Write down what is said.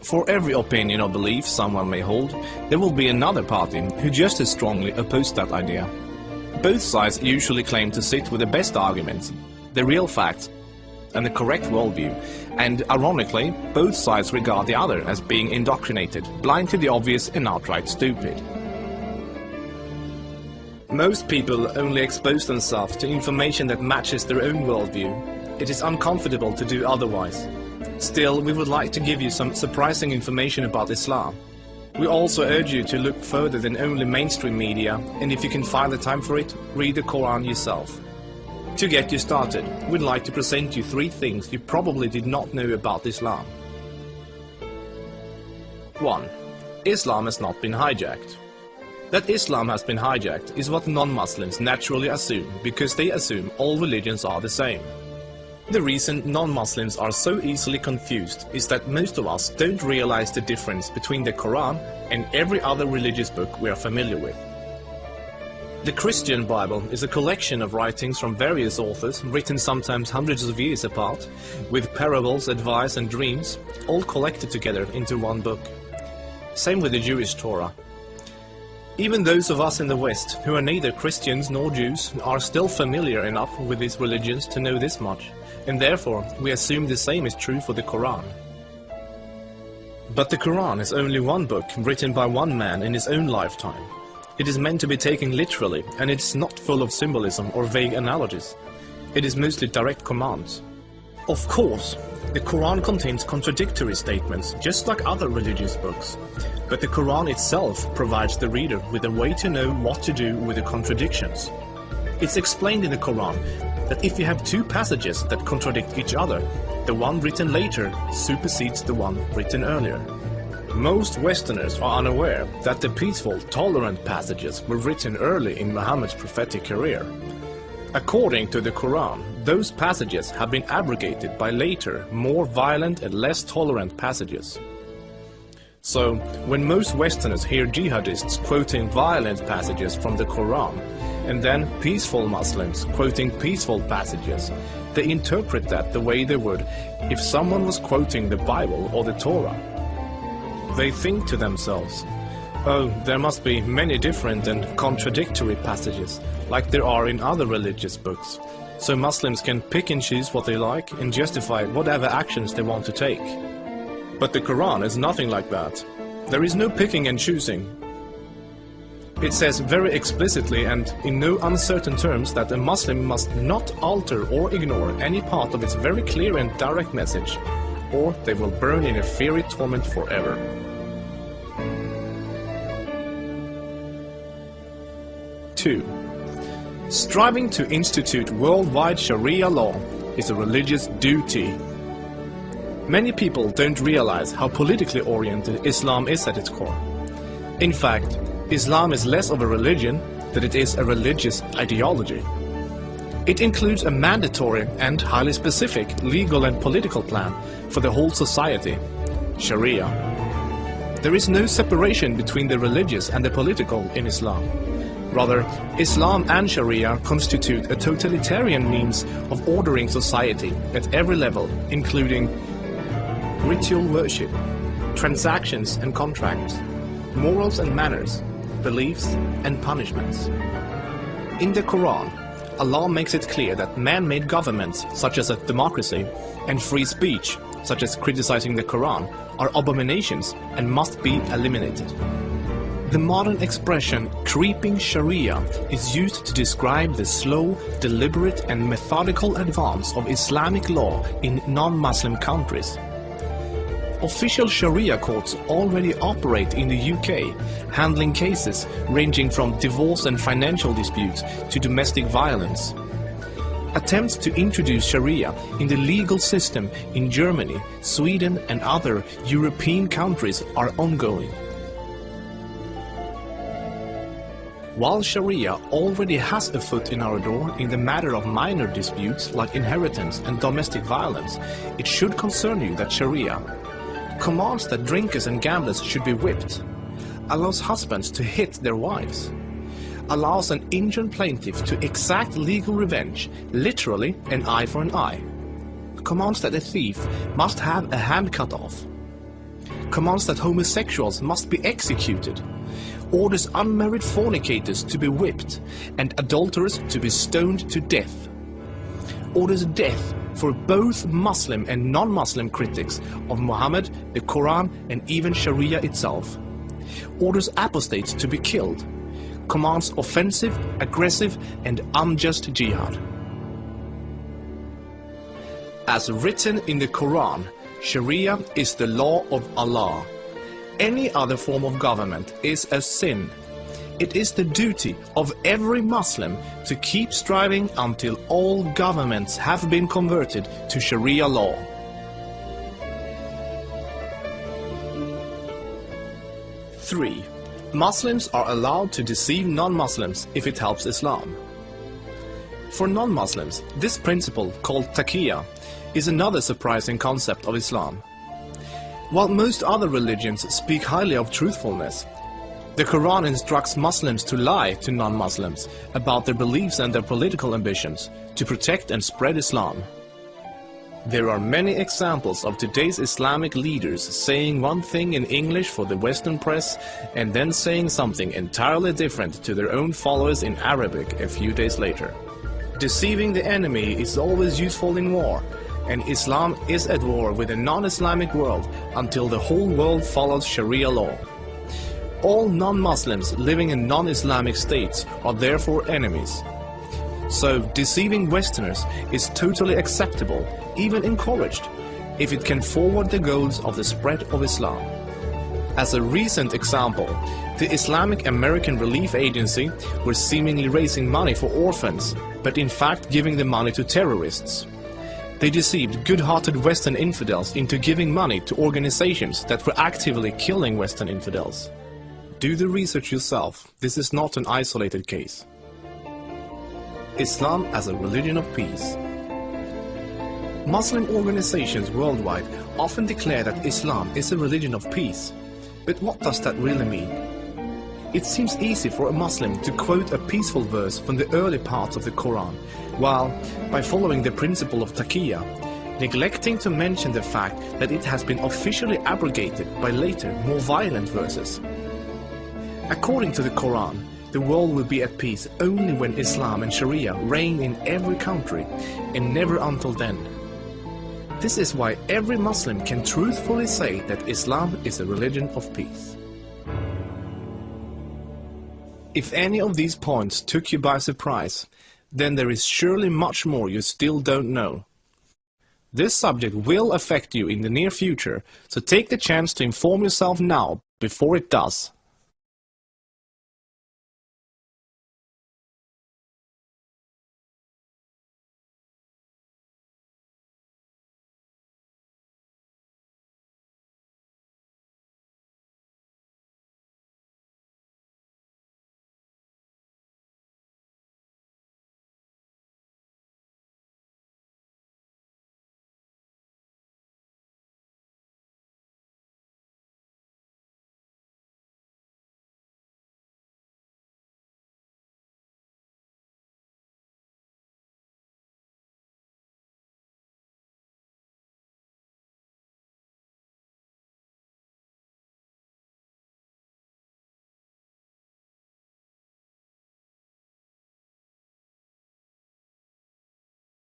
For every opinion or belief someone may hold, there will be another party who just as strongly oppose that idea. Both sides usually claim to sit with the best arguments, the real facts, and the correct worldview, and ironically, both sides regard the other as being indoctrinated, blind to the obvious and outright stupid. Most people only expose themselves to information that matches their own worldview. It is uncomfortable to do otherwise. Still, we would like to give you some surprising information about Islam. We also urge you to look further than only mainstream media, and if you can find the time for it, read the Quran yourself. To get you started, we'd like to present you 3 things you probably did not know about Islam. 1. Islam has not been hijacked. That Islam has been hijacked is what non-Muslims naturally assume, because they assume all religions are the same. The reason non-Muslims are so easily confused is that most of us don't realize the difference between the Quran and every other religious book we are familiar with. The Christian Bible is a collection of writings from various authors, written sometimes hundreds of years apart, with parables, advice and dreams, all collected together into one book. Same with the Jewish Torah. Even those of us in the West, who are neither Christians nor Jews, are still familiar enough with these religions to know this much, and therefore we assume the same is true for the Quran. But the Quran is only one book written by one man in his own lifetime. It is meant to be taken literally, and it is not full of symbolism or vague analogies. It is mostly direct commands. Of course, the Quran contains contradictory statements, just like other religious books. But the Quran itself provides the reader with a way to know what to do with the contradictions. It's explained in the Quran that if you have 2 passages that contradict each other, the one written later supersedes the one written earlier. Most Westerners are unaware that the peaceful, tolerant passages were written early in Muhammad's prophetic career. According to the Quran, those passages have been abrogated by later, more violent and less tolerant passages. So, when most Westerners hear jihadists quoting violent passages from the Quran, and then peaceful Muslims quoting peaceful passages, they interpret that the way they would if someone was quoting the Bible or the Torah. They think to themselves, oh, there must be many different and contradictory passages, like there are in other religious books, so Muslims can pick and choose what they like and justify whatever actions they want to take. But the Quran is nothing like that. There is no picking and choosing. It says very explicitly and in no uncertain terms that a Muslim must not alter or ignore any part of its very clear and direct message, or they will burn in a fiery torment forever. Two. Striving to institute worldwide Sharia law is a religious duty. Many people don't realize how politically oriented Islam is at its core. In fact, Islam is less of a religion than it is a religious ideology. It includes a mandatory and highly specific legal and political plan for the whole society, Sharia. There is no separation between the religious and the political in Islam. Rather, Islam and Sharia constitute a totalitarian means of ordering society at every level, including ritual worship, transactions and contracts, morals and manners, beliefs and punishments. In the Quran, Allah makes it clear that man-made governments, such as a democracy, and free speech, such as criticizing the Quran, are abominations and must be eliminated. The modern expression creeping Sharia is used to describe the slow, deliberate and methodical advance of Islamic law in non-Muslim countries. Official Sharia courts already operate in the UK, handling cases ranging from divorce and financial disputes to domestic violence. Attempts to introduce Sharia in the legal system in Germany, Sweden and other European countries are ongoing. While Sharia already has a foot in our door in the matter of minor disputes like inheritance and domestic violence, it should concern you that Sharia commands that drinkers and gamblers should be whipped, allows husbands to hit their wives, allows an injured plaintiff to exact legal revenge, literally an eye for an eye, commands that a thief must have a hand cut off, commands that homosexuals must be executed, orders unmarried fornicators to be whipped and adulterers to be stoned to death, orders death for both Muslim and non-Muslim critics of Muhammad, the Quran and even Sharia itself, orders apostates to be killed, commands offensive, aggressive and unjust jihad. As written in the Quran, Sharia is the law of Allah. Any other form of government is a sin. It is the duty of every Muslim to keep striving until all governments have been converted to Sharia law. Three, Muslims are allowed to deceive non-Muslims if it helps Islam. For non-Muslims, this principle, called taqiyya, is another surprising concept of Islam. While most other religions speak highly of truthfulness, the Quran instructs Muslims to lie to non-Muslims about their beliefs and their political ambitions to protect and spread Islam. There are many examples of today's Islamic leaders saying one thing in English for the Western press and then saying something entirely different to their own followers in Arabic a few days later. Deceiving the enemy is always useful in war, and Islam is at war with the non-Islamic world until the whole world follows Sharia law. All non-Muslims living in non-Islamic states are therefore enemies. So deceiving Westerners is totally acceptable, even encouraged, if it can forward the goals of the spread of Islam. As a recent example, the Islamic American Relief Agency were seemingly raising money for orphans, but in fact giving the money to terrorists. They deceived good-hearted Western infidels into giving money to organizations that were actively killing Western infidels. Do the research yourself, this is not an isolated case. Islam as a religion of peace. Muslim organizations worldwide often declare that Islam is a religion of peace. But what does that really mean? It seems easy for a Muslim to quote a peaceful verse from the early parts of the Quran, while, by following the principle of taqiyya, neglecting to mention the fact that it has been officially abrogated by later, more violent verses. According to the Quran, the world will be at peace only when Islam and Sharia reign in every country, and never until then. This is why every Muslim can truthfully say that Islam is a religion of peace. If any of these points took you by surprise, then there is surely much more you still don't know. This subject will affect you in the near future, so take the chance to inform yourself now before it does.